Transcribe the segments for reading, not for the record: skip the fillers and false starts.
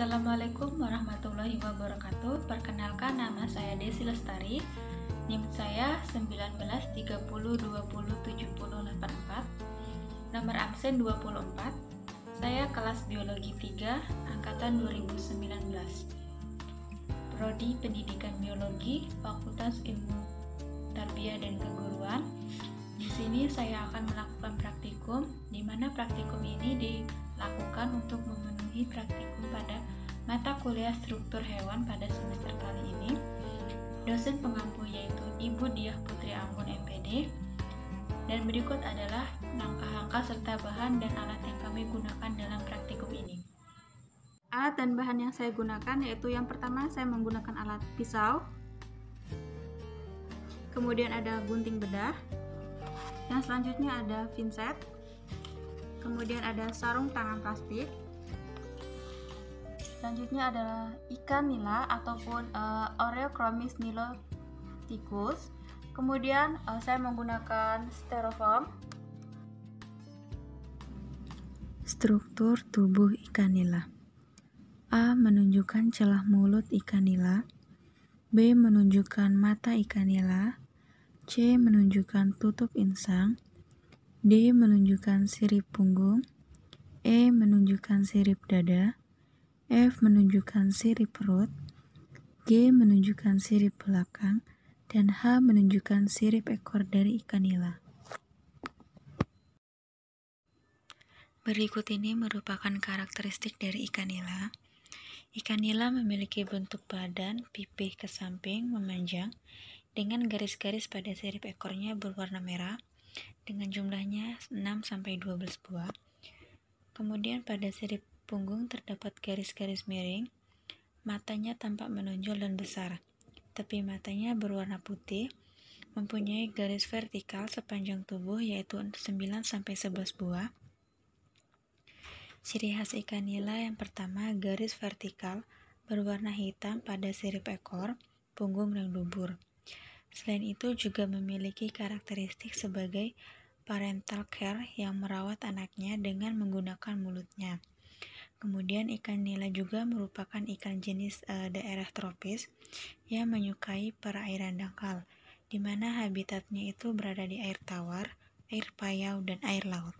Assalamualaikum warahmatullahi wabarakatuh. Perkenalkan, nama saya Desi Lestari. NIM saya 1930207084. Nomor absen 24. Saya kelas biologi 3 angkatan 2019. Prodi Pendidikan Biologi, Fakultas Ilmu Tarbiyah dan Keguruan. Di sini saya akan melakukan praktikum, di mana praktikum ini dilakukan untuk memenuhi praktikum pada mata kuliah struktur hewan pada semester kali ini. Dosen pengampu yaitu Ibu Diah Putri Anggun MPD. Dan berikut adalah langkah-langkah serta bahan dan alat yang kami gunakan dalam praktikum ini. Alat dan bahan yang saya gunakan yaitu yang pertama saya menggunakan alat pisau, kemudian ada gunting bedah, yang selanjutnya ada pinset, kemudian ada sarung tangan plastik, selanjutnya adalah ikan nila ataupun Oreochromis niloticus, kemudian saya menggunakan styrofoam. Struktur tubuh ikan nila. A. Menunjukkan celah mulut ikan nila. B. Menunjukkan mata ikan nila. C. Menunjukkan tutup insang. D. Menunjukkan sirip punggung. E. Menunjukkan sirip dada. F. Menunjukkan sirip perut. G. Menunjukkan sirip belakang. Dan H. Menunjukkan sirip ekor dari ikan nila. Berikut ini merupakan karakteristik dari ikan nila. Ikan nila memiliki bentuk badan pipih ke samping memanjang dengan garis-garis pada sirip ekornya berwarna merah dengan jumlahnya 6-12 buah. Kemudian pada sirip punggung terdapat garis-garis miring, matanya tampak menonjol dan besar. Tepi matanya berwarna putih, mempunyai garis vertikal sepanjang tubuh yaitu 9-11 buah. Ciri khas ikan nila yang pertama, garis vertikal berwarna hitam pada sirip ekor, punggung, dan dubur. Selain itu juga memiliki karakteristik sebagai parental care yang merawat anaknya dengan menggunakan mulutnya. Kemudian ikan nila juga merupakan ikan jenis daerah tropis yang menyukai perairan dangkal, di mana habitatnya itu berada di air tawar, air payau, dan air laut.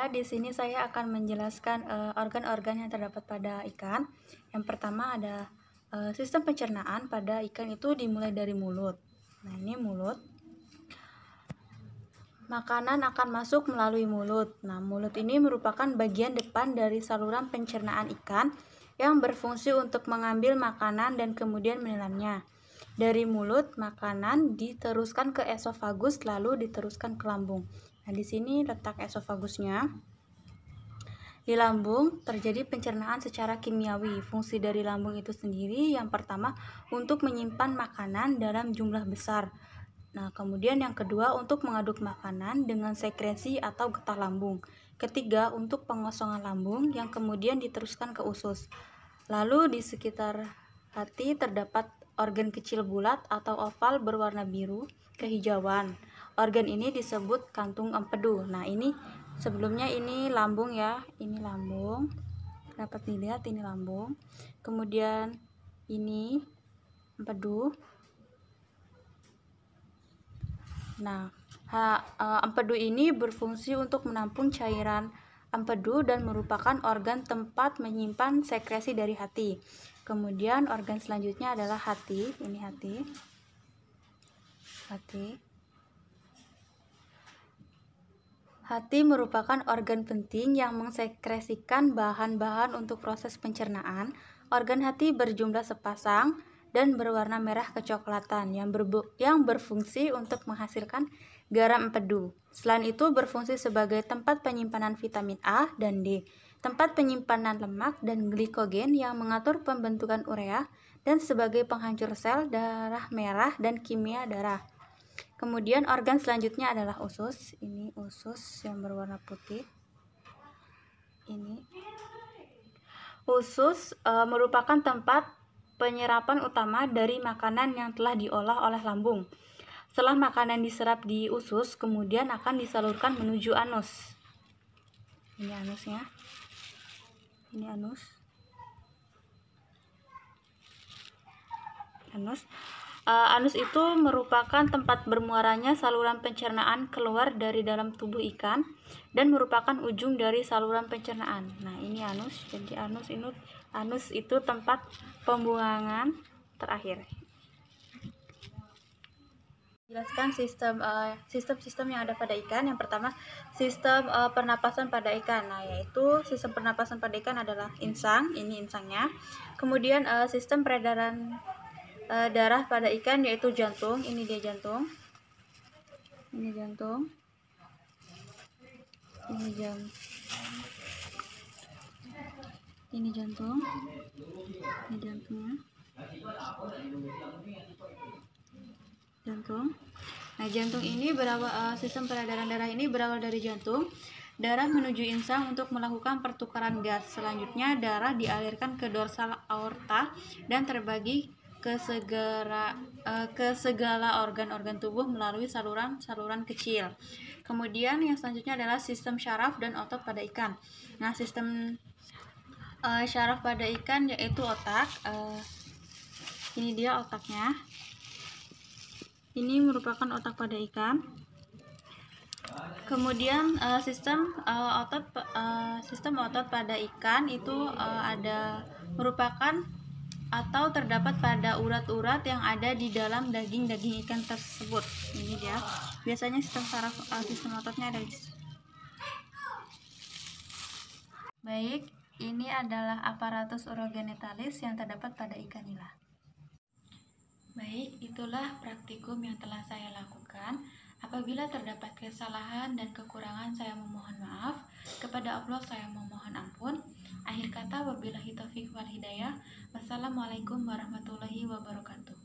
Di sini saya akan menjelaskan organ-organ yang terdapat pada ikan. Yang pertama ada sistem pencernaan pada ikan itu dimulai dari mulut. Nah, ini mulut. Makanan akan masuk melalui mulut. Nah, mulut ini merupakan bagian depan dari saluran pencernaan ikan yang berfungsi untuk mengambil makanan dan kemudian menelannya. Dari mulut, makanan diteruskan ke esofagus lalu diteruskan ke lambung. Nah, di sini letak esofagusnya. Di lambung terjadi pencernaan secara kimiawi. Fungsi dari lambung itu sendiri yang pertama untuk menyimpan makanan dalam jumlah besar. Nah, kemudian yang kedua untuk mengaduk makanan dengan sekresi atau getah lambung. Ketiga untuk pengosongan lambung yang kemudian diteruskan ke usus. Lalu di sekitar hati terdapat organ kecil bulat atau oval berwarna biru kehijauan. Organ ini disebut kantung empedu. Nah, ini Sebelumnya ini lambung ya, ini lambung, dapat dilihat ini lambung. Kemudian ini empedu. Nah, empedu ini berfungsi untuk menampung cairan empedu dan merupakan organ tempat menyimpan sekresi dari hati. Kemudian organ selanjutnya adalah hati. Ini hati. Hati merupakan organ penting yang mensekresikan bahan-bahan untuk proses pencernaan. Organ hati berjumlah sepasang dan berwarna merah kecoklatan yang berfungsi untuk menghasilkan garam empedu. Selain itu berfungsi sebagai tempat penyimpanan vitamin A dan D, tempat penyimpanan lemak dan glikogen yang mengatur pembentukan urea, dan sebagai penghancur sel darah merah dan kimia darah. Kemudian organ selanjutnya adalah usus. Ini usus yang berwarna putih. Ini usus merupakan tempat penyerapan utama dari makanan yang telah diolah oleh lambung. Setelah makanan diserap di usus, kemudian akan disalurkan menuju anus. Ini anusnya. Ini anus. Anus itu merupakan tempat bermuaranya saluran pencernaan keluar dari dalam tubuh ikan dan merupakan ujung dari saluran pencernaan. Nah, ini anus. Jadi anus itu tempat pembuangan terakhir. Jelaskan sistem yang ada pada ikan. Yang pertama, sistem pernapasan pada ikan. Nah, yaitu sistem pernapasan pada ikan adalah insang. Ini insangnya. Kemudian sistem peredaran darah pada ikan yaitu jantung. Ini dia jantung. Ini jantung. Ini jantung. Ini jantung. Ini jantungnya. Jantung. Nah, jantung ini sistem peredaran darah ini berawal dari jantung. Darah menuju insang untuk melakukan pertukaran gas. Selanjutnya darah dialirkan ke dorsal aorta dan terbagi ke segala organ-organ tubuh melalui saluran kecil. Kemudian yang selanjutnya adalah sistem syaraf dan otot pada ikan. Nah, sistem syaraf pada ikan yaitu otak. Ini dia otaknya. Ini merupakan otak pada ikan. Kemudian sistem otot pada ikan itu merupakan atau terdapat pada urat-urat yang ada di dalam daging ikan tersebut. Ini dia. Biasanya sistem ototnya ada di sini. Baik, ini adalah aparatus urogenitalis yang terdapat pada ikan nila. Baik, itulah praktikum yang telah saya lakukan. Apabila terdapat kesalahan dan kekurangan, saya memohon maaf. Kepada Allah saya memohon ampun. Akhir kata, wabillahi taufiq wal hidayah. Wassalamualaikum warahmatullahi wabarakatuh.